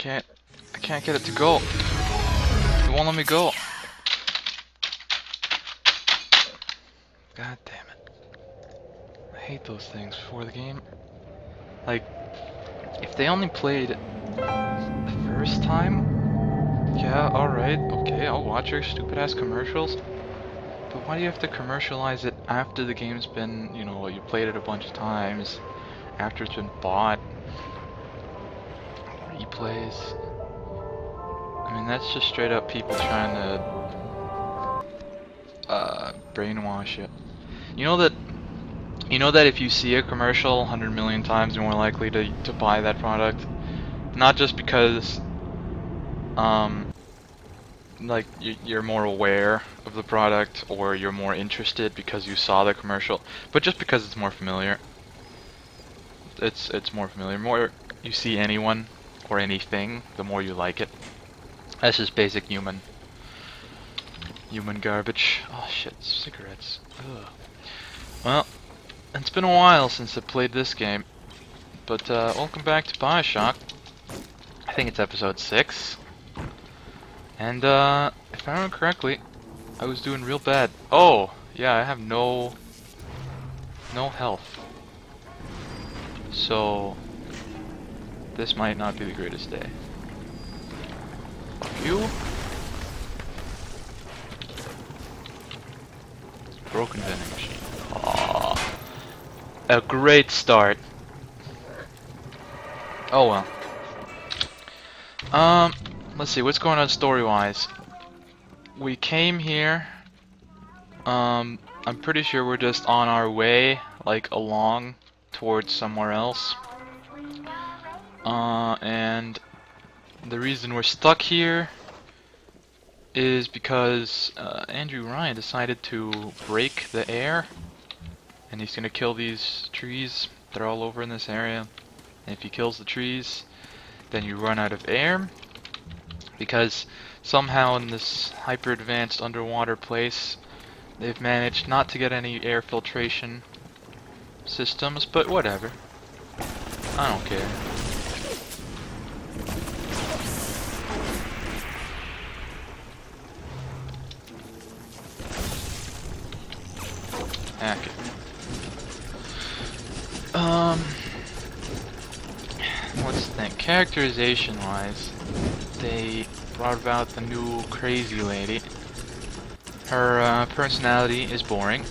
I can't get it to go. It won't let me go. God damn it. I hate those things before the game. Like, if they only played the first time, yeah, alright, okay, I'll watch your stupid ass commercials. But why do you have to commercialize it after the game's been, you know, you played it a bunch of times, after it's been bought? Replays. I mean, that's just straight up people trying to brainwash you. You know that if you see a commercial 100 million times, you're more likely to buy that product. Not just because like you're more aware of the product or you're more interested because you saw the commercial, but just because it's more familiar. It's more familiar. The more you see anyone or anything, the more you like it. That's just basic human garbage. Oh shit, cigarettes. Ugh. Well, it's been a while since I played this game, but welcome back to Bioshock. I think it's episode 6. And if I remember correctly, I was doing real bad. Oh, yeah, I have no health. So this might not be the greatest day. Fuck you. Broken vending machine. Aww. A great start. Oh well. Let's see, what's going on story-wise? We came here. I'm pretty sure we're just on our way, like, along towards somewhere else. And the reason we're stuck here is because Andrew Ryan decided to break the air, and he's gonna kill these trees. They're all over in this area. And if he kills the trees, then you run out of air. Because somehow in this hyper advanced underwater place, they've managed not to get any air filtration systems, but whatever. I don't care. Okay. What's the thing? Characterization wise, they brought about the new crazy lady. Her personality is boring.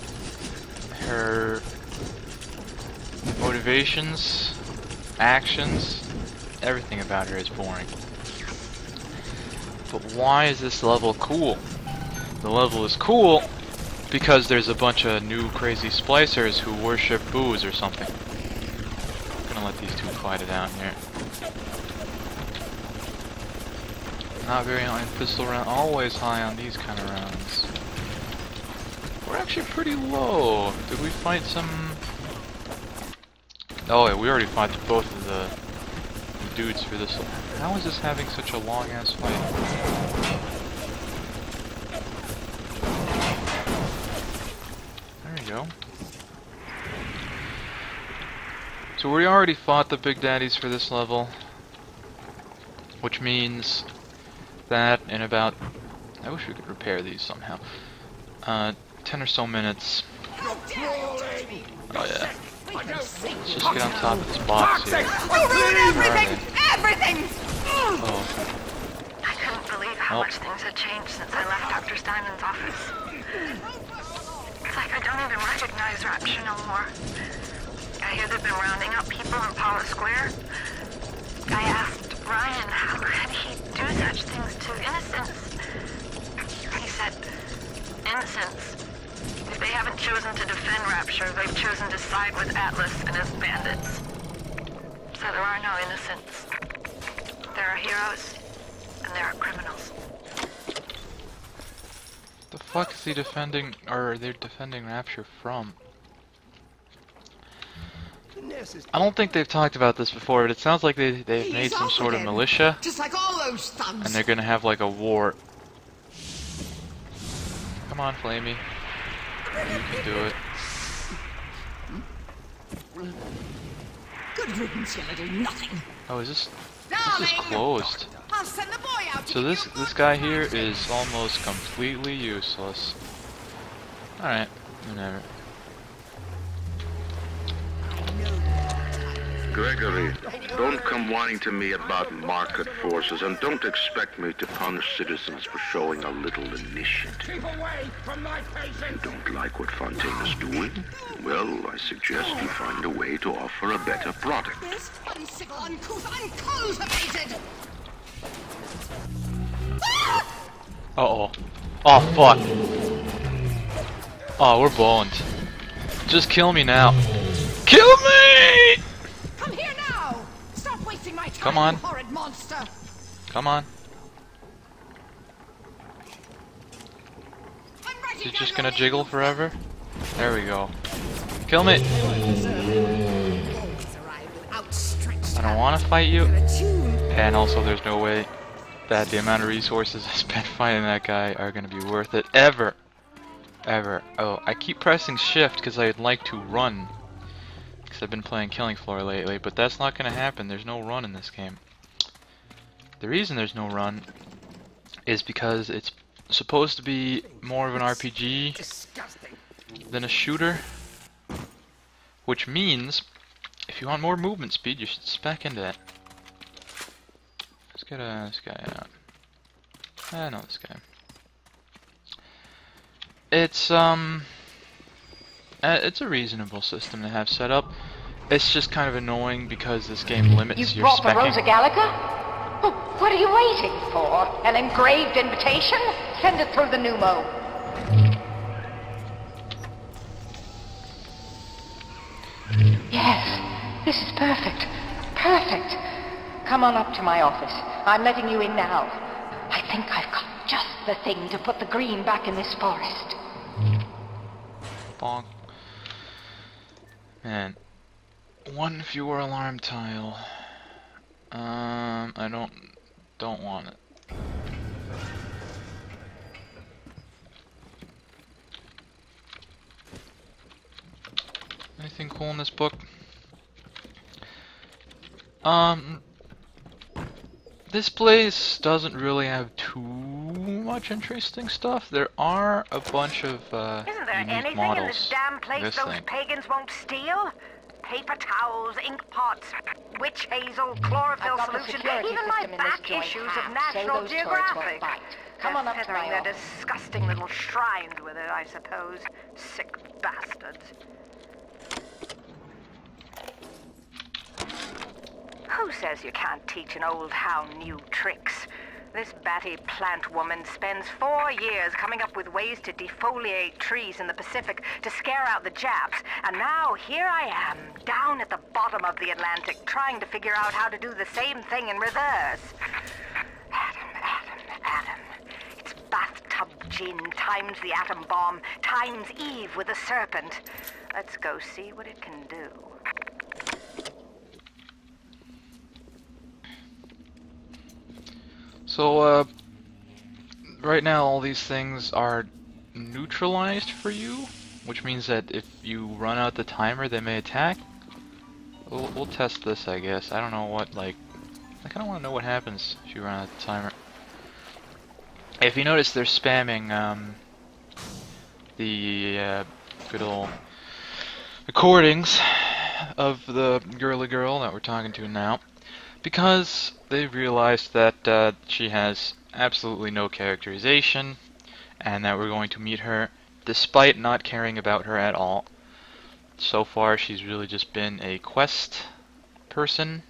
Her motivations, actions, everything about her is boring. But why is this level cool? The level is cool because there's a bunch of new crazy splicers who worship booze or something. I'm gonna let these two fight it out here. Not very high in pistol round, always high on these kind of rounds. We're actually pretty low. Did we fight some... Oh yeah, we already fought both of the dudes for this. How is this having such a long ass fight? There we go. So we already fought the big daddies for this level, which means that in about, I wish we could repair these somehow, 10 or so minutes. Oh yeah. Let's just get on top of this box here. You ruined everything! Everything! Oh. I couldn't believe how much things had changed since I left Dr. Steinman's office. It's like I don't even recognize Rapture no more. I hear they've been rounding up people in Paula Square. I asked Ryan how could he do such things to innocents. He said, innocents. If they haven't chosen to defend Rapture, they've chosen to side with Atlas and his bandits. So there are no innocents. There are heroes, and there are criminals. The fuck is he defending, or are they defending Rapture from? I don't think they've talked about this before, but it sounds like they've made some sort of militia, just like all those thugs. and they're gonna have like a war. Come on, Flamey. You can do it. Good riddance, you'll do nothing. Oh, is this... This is closed. I'll send the boy out to So get this guy here is almost completely useless. Alright, whatever. Gregory, don't come whining to me about market forces, and don't expect me to punish citizens for showing a little initiative. Keep away from my You patient! don't like what Fontaine's doing? Well, I suggest you find a way to offer a better product. this bicycle uncouth, uncultivated! Uh-oh. Oh, fuck. Oh, we're boned. Just kill me now. Kill me! Come here now! Stop wasting my time, Come on. you horrid monster! Come on. I'm writing She's down just your gonna name. jiggle forever? There we go. Kill me! Always arrive with outstretched I don't hand. want to fight you. You're a tune. And also, there's no way that the amount of resources I spent fighting that guy are gonna be worth it. Ever! Ever. Oh, I keep pressing shift because I'd like to run. Because I've been playing Killing Floor lately, but that's not gonna happen. There's no run in this game. The reason there's no run is because it's supposed to be more of an RPG Disgusting. than a shooter. Which means, if you want more movement speed, you should spec into that. Let's get this guy out. I know this guy. It's a reasonable system to have set up. It's just kind of annoying because this game limits You your brought the Rosa specking. Gallica? Oh, what are you waiting for? An engraved invitation? Send it through the pneumo. Yes, this is perfect. Perfect. Come on up to my office. I'm letting you in now. I think I've got just the thing to put the green back in this forest. Bonk. Man. One fewer alarm tile. I don't want it. Anything cool in this book? This place doesn't really have too much interesting stuff. There are a bunch of Isn't there unique anything models. in this damn place This those thing. pagans won't steal? Paper towels, ink pots, witch hazel, chlorophyll I've got the solution, security even my system in this back joint issues hacked, of so National those turrets won't Geographic. bite. Come on up to Feathering my their office. disgusting little shrines with it, I suppose. Sick bastards. Who says you can't teach an old hound new tricks? This batty plant woman spends 4 years coming up with ways to defoliate trees in the Pacific to scare out the Japs, and now here I am, down at the bottom of the Atlantic, trying to figure out how to do the same thing in reverse. Adam. It's bathtub gin times the atom bomb times Eve with a serpent. Let's go see what it can do. So, right now all these things are neutralized for you, which means that if you run out the timer, they may attack. We'll test this, I guess. I don't know what, like, I kind of want to know what happens if you run out the timer. If you notice, they're spamming, the, good old recordings of the girly girl that we're talking to now, because they've realized that she has absolutely no characterization, and that we're going to meet her despite not caring about her at all. So far, she's really just been a quest person.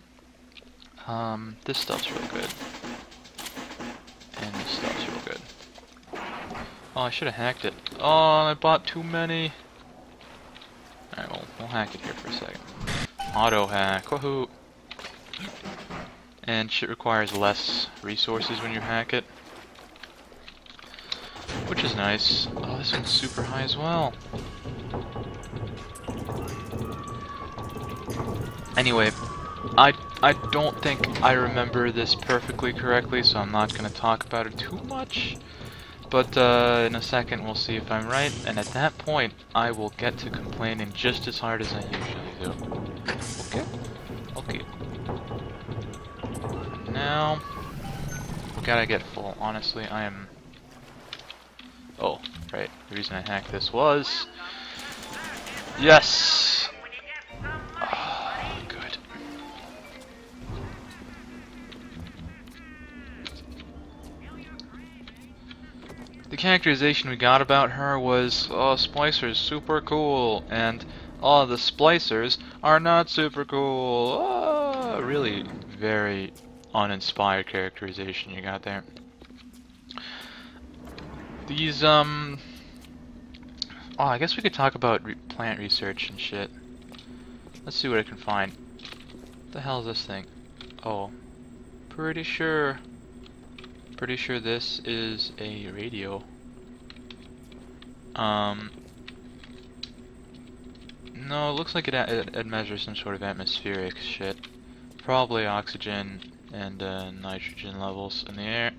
This stuff's real good. And this stuff's real good. Oh, I should have hacked it. Oh, I bought too many. Alright, well, we'll hack it here for a second. Auto hack, woohoo! And shit requires less resources when you hack it, which is nice. Oh, this one's super high as well. Anyway, I don't think I remember this perfectly correctly, so I'm not going to talk about it too much. But in a second we'll see if I'm right, and at that point I will get to complaining just as hard as I usually do. Okay? Okay. now. We gotta get full. Honestly, I am... Oh, right. The reason I hacked this was... Yes! Oh, good. The characterization we got about her was, oh, Splicer's super cool, and, oh, the Splicers are not super cool. Oh, really very uninspired characterization you got there. These, oh, I guess we could talk about plant research and shit. Let's see what I can find. What the hell is this thing? Oh, pretty sure this is a radio. No, it looks like it measures some sort of atmospheric shit. Probably oxygen and nitrogen levels in the air.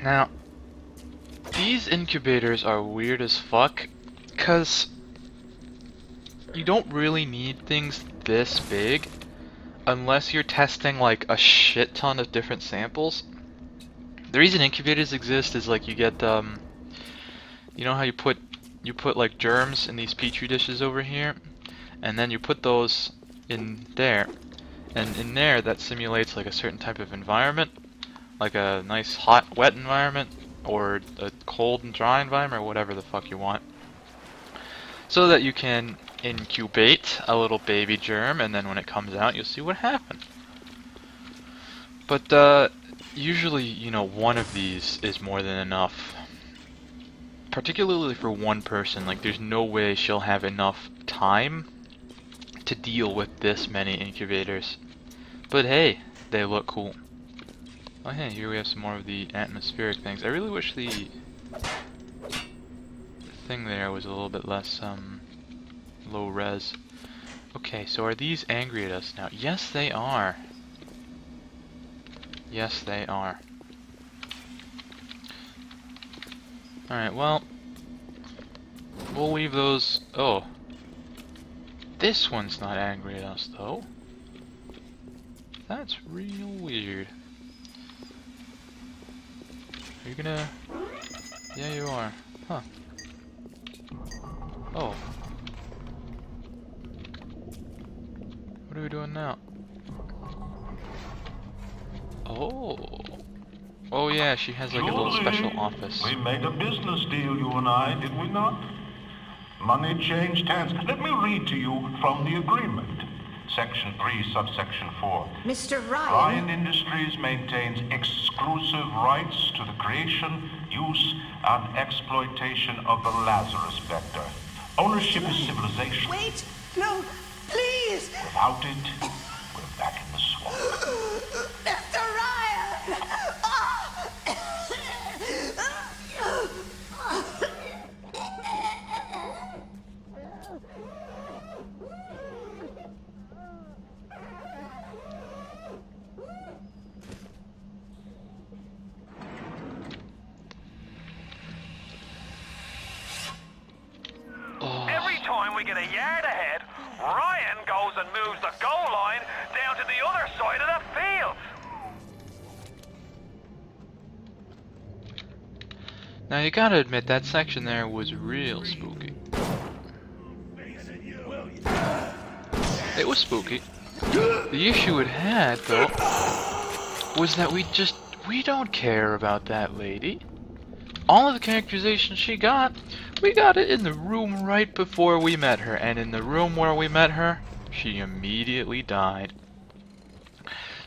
Now, these incubators are weird as fuck, 'cause you don't really need things this big unless you're testing like a shit ton of different samples. The reason incubators exist is like you get you know how you put like germs in these petri dishes over here, and then you put those in there, and in there that simulates like a certain type of environment, like a nice hot wet environment or a cold and dry environment or whatever the fuck you want, so that you can incubate a little baby germ, and then when it comes out you'll see what happened. But usually, you know, one of these is more than enough. Particularly for one person, like there's no way she'll have enough time to deal with this many incubators. But hey, they look cool. Oh hey, here we have some more of the atmospheric things. I really wish the thing there was a little bit less low res. Okay, so are these angry at us now? Yes, they are. Yes, they are. Alright, well, we'll leave those... Oh. This one's not angry at us, though. That's real weird. Are you gonna... Yeah, you are. Huh. Oh. What are we doing now? Oh. Oh yeah, she has like a little special office. We made a business deal, you and I, did we not? Money changed hands. Let me read to you from the agreement. Section 3, subsection 4. Mr. Ryan. Ryan Industries maintains exclusive rights to the creation, use, and exploitation of the Lazarus vector. Ownership is civilization. Wait! No! Please! Without it, we're back in the swamp. Mr. Ryan! Every time we get a yard ahead, Ryan goes and moves the goal line down to the other side of the field. Now you gotta admit that section there was real spooky. It was spooky. The issue it had, though, was that we don't care about that lady. All of the characterization she got, we got it in the room right before we met her, and in the room where we met her, she immediately died.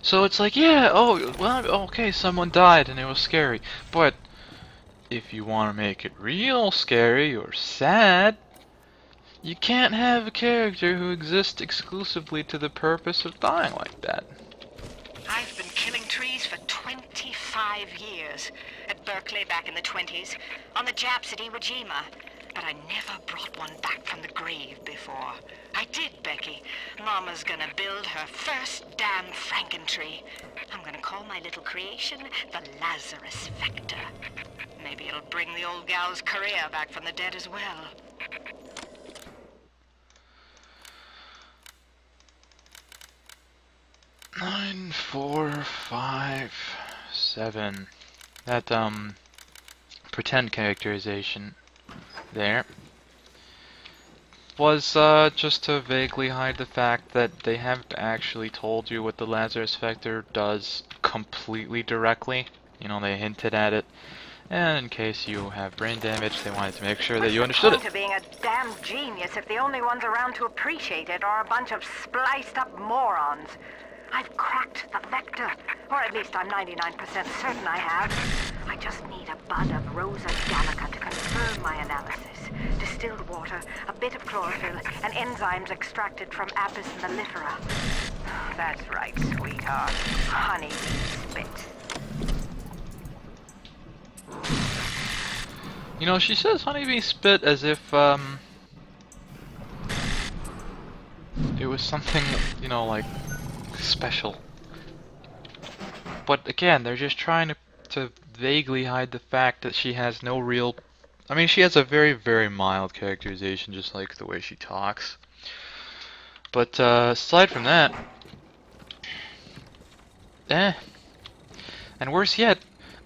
So it's like, yeah, oh, well, okay, someone died and it was scary, but if you want to make it real scary or sad, you can't have a character who exists exclusively to the purpose of dying like that. I've been killing trees for 25 years. At Berkeley back in the 20s, on the Japs at Iwo Jima. But I never brought one back from the grave before. I did, Becky. Mama's gonna build her first damn Frankentree. I'm gonna call my little creation the Lazarus Vector. Maybe it'll bring the old gal's career back from the dead as well. 9, 4, 5, 7. That pretend characterization there was just to vaguely hide the fact that they haven't actually told you what the Lazarus Vector does completely directly. You know, they hinted at it, and in case you have brain damage, they wanted to make sure that you understood it. To being a damn genius if the only ones around to appreciate it are a bunch of spliced up morons. I've cracked the vector, or at least I'm 99% certain I have. I just need a bud of Rosa Gallica to confirm my analysis. Distilled water, a bit of chlorophyll, and enzymes extracted from Apis mellifera. That's right, sweetheart. Honey spit. You know, she says honeybee spit as if, it was something, you know, like, special. But again, they're just trying to vaguely hide the fact that she has no real... I mean, she has a very, very mild characterization, just like the way she talks. But, aside from that... And worse yet,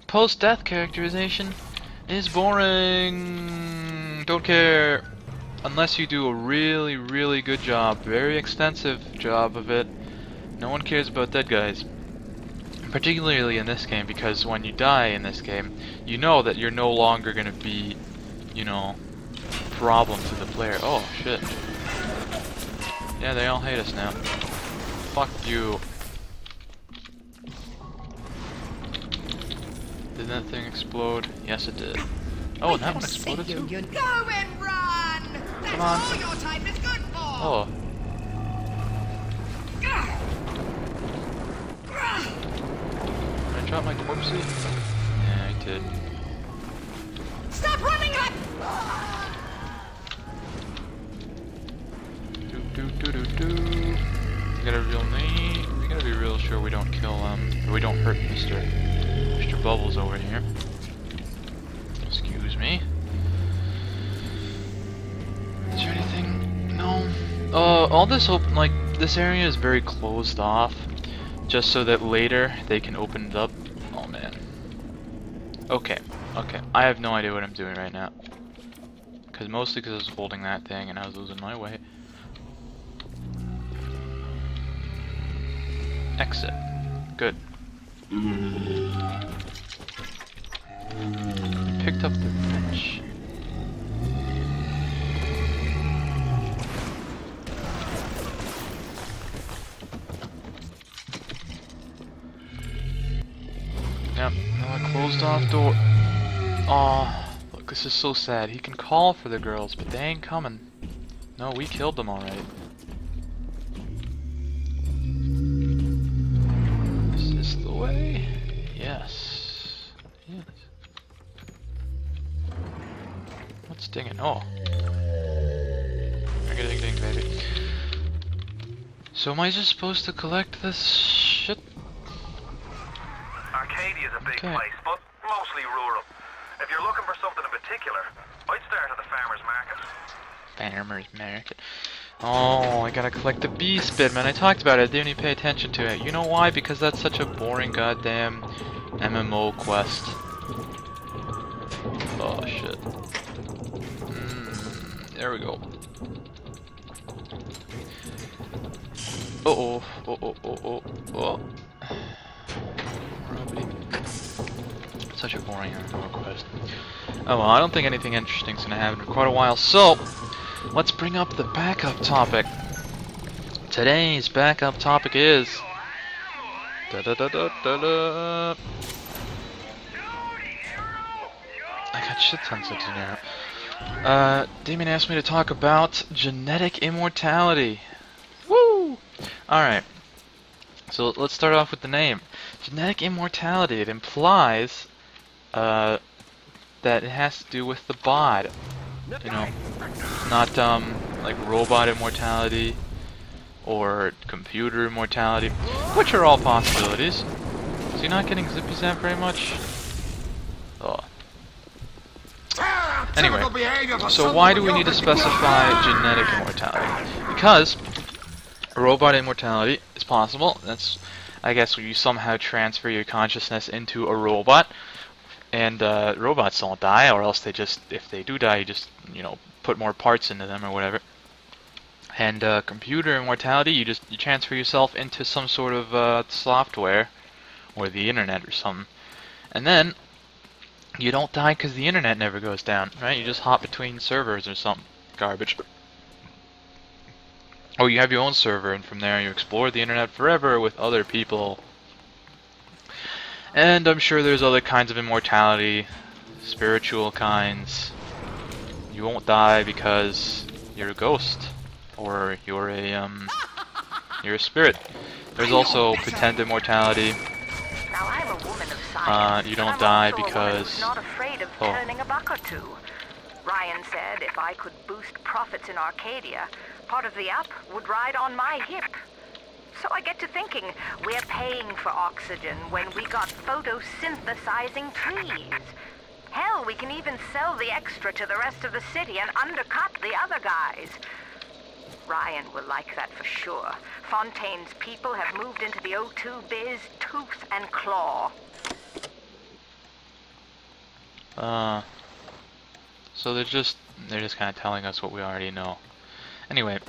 post-death characterization is boring. Don't care. Unless you do a really, really good job, very extensive job of it. No one cares about dead guys. Particularly in this game, because when you die in this game, you know that you're no longer gonna be, you know, a problem to the player. Oh, shit. Yeah, they all hate us now. Fuck you. Did that thing explode? Yes, it did. Oh, and that one exploded too? Go and run! That's Come on. all your time is good for! Oh. Did I drop my corpsey? Yeah, I did. Stop running like... We gotta be real sure we don't kill, or we don't hurt Mr. Bubbles over here. Excuse me. Is there anything? No. All this like, this area is very closed off, just so that later they can open it up. Oh man. Okay. I have no idea what I'm doing right now. Mostly because I was holding that thing and I was losing my way. Exit. Good. Picked up the wrench. Yep, now a closed off door. Aw, look, this is so sad. He can call for the girls, but they ain't coming. No, we killed them already. Is this the way? Yes. Yes. What's dinging? Oh. Ding ding, baby. So am I just supposed to collect this shit? Arcadia's a big place, but mostly rural. If you're looking for something in particular, I'd start at the farmer's market. Farmer's market. Oh, I gotta collect the beast bit, man. I talked about it. I didn't even pay attention to it. You know why? Because that's such a boring goddamn MMO quest. Oh, shit. There we go. Uh-oh. Oh. Such a boring MMO quest. Oh well, I don't think anything interesting is gonna happen for quite a while, so let's bring up the backup topic. Today's backup topic is... I got shit tons of dinero. Damien asked me to talk about genetic immortality. Woo! Alright. So let's start off with the name. Genetic immortality. It implies that it has to do with the bod. You know, not like robot immortality or computer immortality, which are all possibilities. Is he not getting zippy zapped very much? Oh. Anyway, so why do we need to specify genetic immortality? Because robot immortality is possible. That's I guess you somehow transfer your consciousness into a robot, and robots don't die, or else they just, if they do die, you just, you know, put more parts into them or whatever. And computer immortality, you transfer yourself into some sort of software, or the internet or something, and then you don't die because the internet never goes down, right? You just hop between servers or something garbage. Oh, you have your own server, and from there you explore the internet forever with other people. And I'm sure there's other kinds of immortality, spiritual kinds. You won't die because you're a ghost, or you're a spirit. There's also pretend immortality. Now, I'm a woman of science. You don't I'm die also a woman who's because not afraid of turning a buck or two. Ryan said if I could boost profits in Arcadia, part of the app would ride on my hip. So I get to thinking, we're paying for oxygen when we got photosynthesizing trees. Hell, we can even sell the extra to the rest of the city and undercut the other guys. Ryan will like that for sure. Fontaine's people have moved into the O2 biz tooth and claw. So they're just kind of telling us what we already know. Anyway,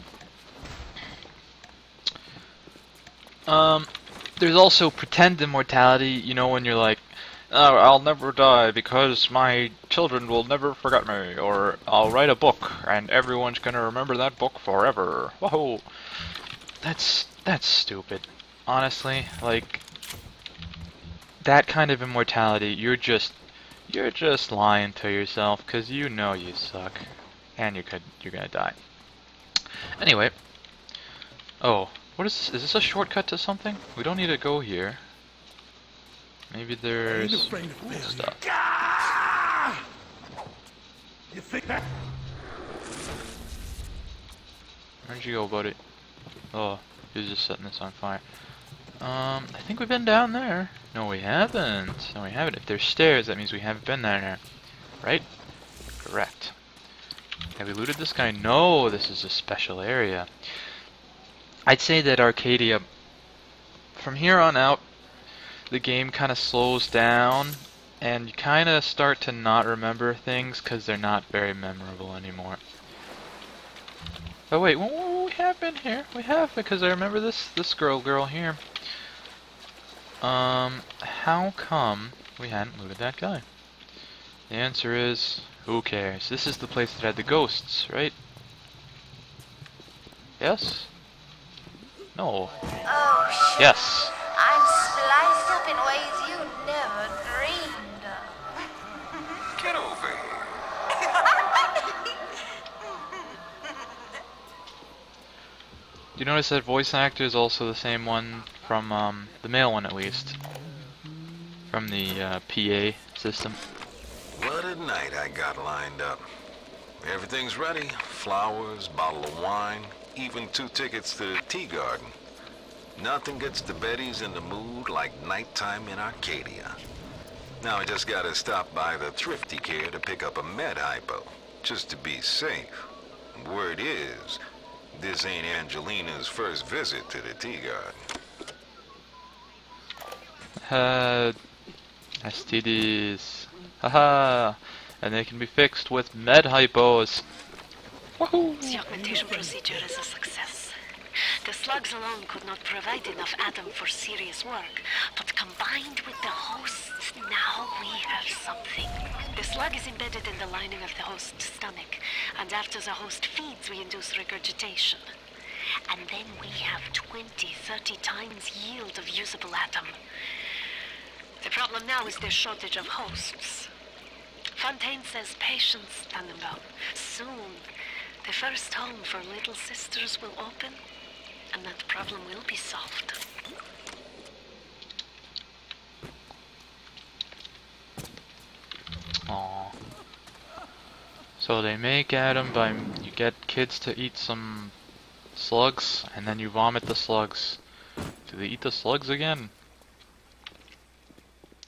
there's also pretend immortality. You know, when you're like, oh, I'll never die because my children will never forget me, or I'll write a book and everyone's gonna remember that book forever. Whoa, that's stupid. Honestly, like that kind of immortality, you're just lying to yourself, because you know you suck, and you're gonna die. Anyway, oh, what is this? Is this a shortcut to something? We don't need to go here. Maybe there's stuff. You think that? Where'd you go, buddy? Oh, he was just setting this on fire. I think we've been down there. No, we haven't. No, we haven't. If there's stairs, that means we haven't been down there. Right? Correct. Have we looted this guy? No, this is a special area. I'd say that Arcadia, from here on out, the game kind of slows down, and you kind of start to not remember things because they're not very memorable anymore. Oh wait, we have been here. We have, because I remember this girl here. How come we hadn't looted that guy? The answer is, who cares? This is the place that had the ghosts, right? Yes? No. Oh, shit. Yes. I'm spliced up in ways you never dreamed of. Get over here. Do you notice that voice actor is also the same one from, the male one at least, from the PA system? What a night I got lined up. Everything's ready. Flowers, bottle of wine, even 2 tickets to the tea garden. Nothing gets the Bettys in the mood like nighttime in Arcadia. Now I just gotta stop by the Thrifty Care to pick up a med hypo, just to be safe. Word is, this ain't Angelina's first visit to the tea garden. STDs. Haha! And they can be fixed with med hypos. Woohoo! The augmentation procedure is a success. The slugs alone could not provide enough Adam for serious work, but combined with the hosts, now we have something. The slug is embedded in the lining of the host's stomach, and after the host feeds, we induce regurgitation. And then we have 20, 30 times yield of usable Adam. The problem now is the shortage of hosts. Fontaine says patience, Tannenbaum. Soon, the first home for little sisters will open, and that problem will be solved. Aww. So they make Adam by you get kids to eat some slugs, and then you vomit the slugs. Do they eat the slugs again?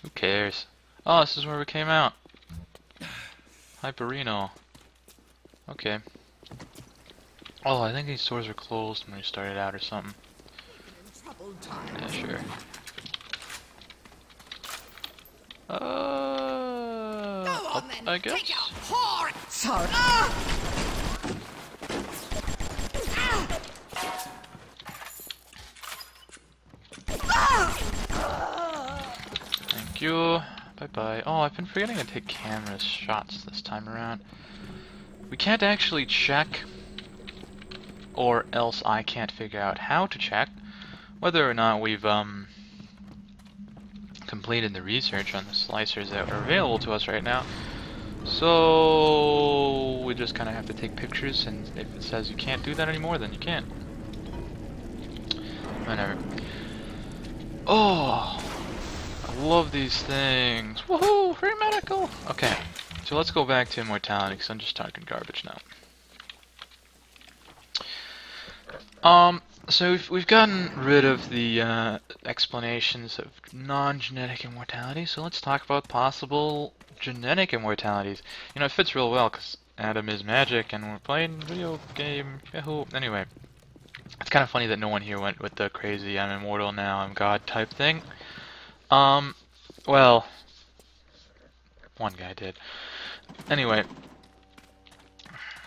Who cares? Oh, this is where we came out. Hyperino. Okay. Oh, I think these stores were closed when we started out or something. couple times. Yeah, sure. Go on then. I guess. Take your whore. Sorry. Thank you. Bye bye. Oh, I've been forgetting to take camera shots this time around. We can't actually check, or else I can't figure out how to check whether or not we've completed the research on the slicers that are available to us right now. So we just kind of have to take pictures, and if it says you can't do that anymore, then you can't. Whatever. Oh, I love these things. Woohoo! Free medical! Okay, so let's go back to immortality, because I'm just talking garbage now. So we've gotten rid of the explanations of non-genetic immortality, so let's talk about possible genetic immortalities. You know, it fits real well, because Adam is magic, and we're playing video game, yahoo! Anyway, it's kind of funny that no one here went with the crazy I'm immortal now, I'm God type thing. Well, one guy did. Anyway,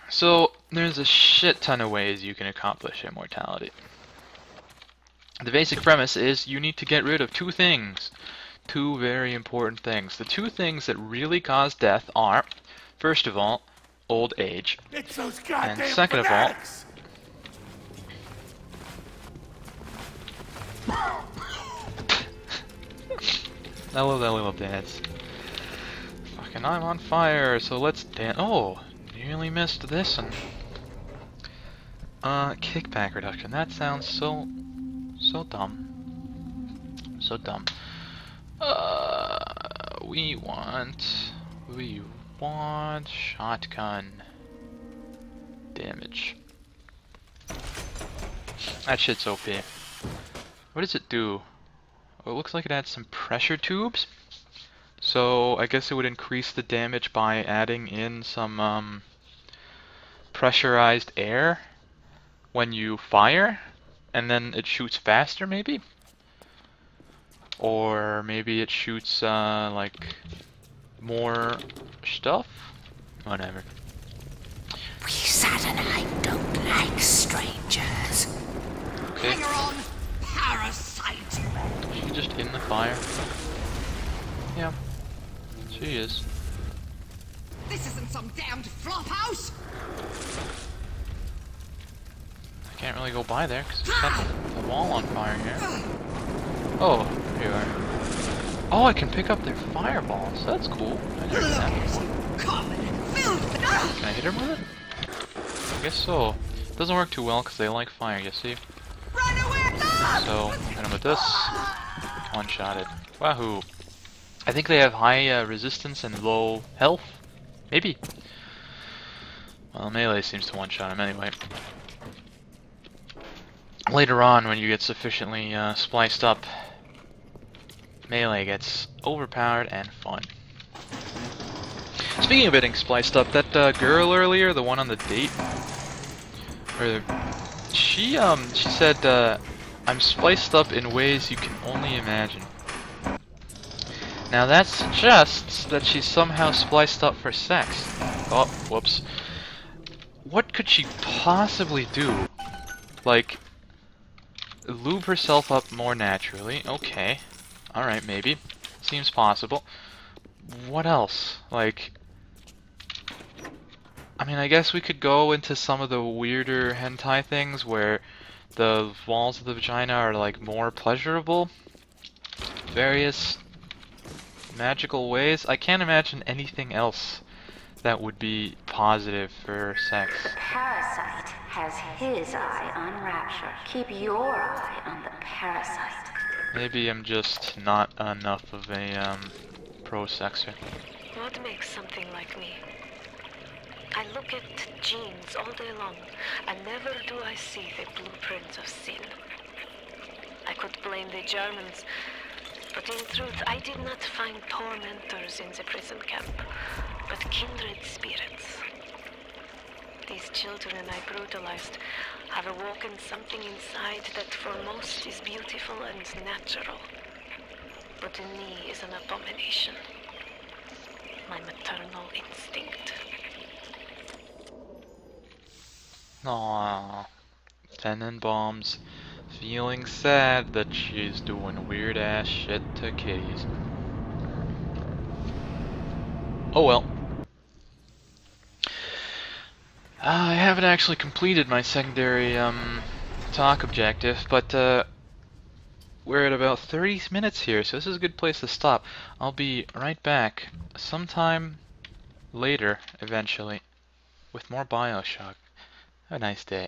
so there's a shit ton of ways you can accomplish immortality. The basic premise is you need to get rid of two things. Two very important things. The two things that really cause death are, first of all, old age. It's those goddamn And second of all, fanatics. I love that little dance. Fucking I'm on fire, so let's dance. Oh, nearly missed this one. Kickback reduction. That sounds so dumb. So dumb. We want shotgun damage. That shit's OP. What does it do? Well, it looks like it adds some pressure tubes. So I guess it would increase the damage by adding in some pressurized air when you fire, and then it shoots faster, maybe? Or maybe it shoots like more stuff? Whatever. We Sad and I don't like strangers. Okay. Hang on, parasite. Is she just in the fire? Yeah, she is. This isn't some damned flop house. I can't really go by there because it's got the wall on fire here. Oh, here you are. Oh, I can pick up their fireballs. That's cool. I never did that before. Can I hit him with it? I guess so. It doesn't work too well because they like fire, you see? So, hit him with this. One-shotted. Wahoo! I think they have high resistance and low health. Maybe. Well, melee seems to one-shot him anyway. Later on, when you get sufficiently spliced up, melee gets overpowered and fun. Speaking of getting spliced up, that girl earlier, the one on the date, she said, I'm spliced up in ways you can only imagine. Now that suggests that she's somehow spliced up for sex. Oh, whoops. What could she possibly do? Like, lube herself up more naturally. Okay. Alright, maybe. Seems possible. What else? Like, I mean, I guess we could go into some of the weirder hentai things where the walls of the vagina are like more pleasurable. Various magical ways. I can't imagine anything else that would be positive for sex. The parasite has his eye on rapture. Keep your eye on the parasite. Maybe I'm just not enough of a pro-sexer. What makes something like me? I look at genes all day long, and never do I see the blueprints of sin. I could blame the Germans, but in truth I did not find tormentors in the prison camp, but kindred spirits. These children I brutalized I've awoken something inside that for most is beautiful and natural, but in me is an abomination. My maternal instinct. Aww. Tenenbaum's feeling sad that she's doing weird ass shit to kitties. Oh well. I haven't actually completed my secondary talk objective, but we're at about 30 minutes here, so this is a good place to stop. I'll be right back sometime later, eventually, with more Bioshock. Have a nice day.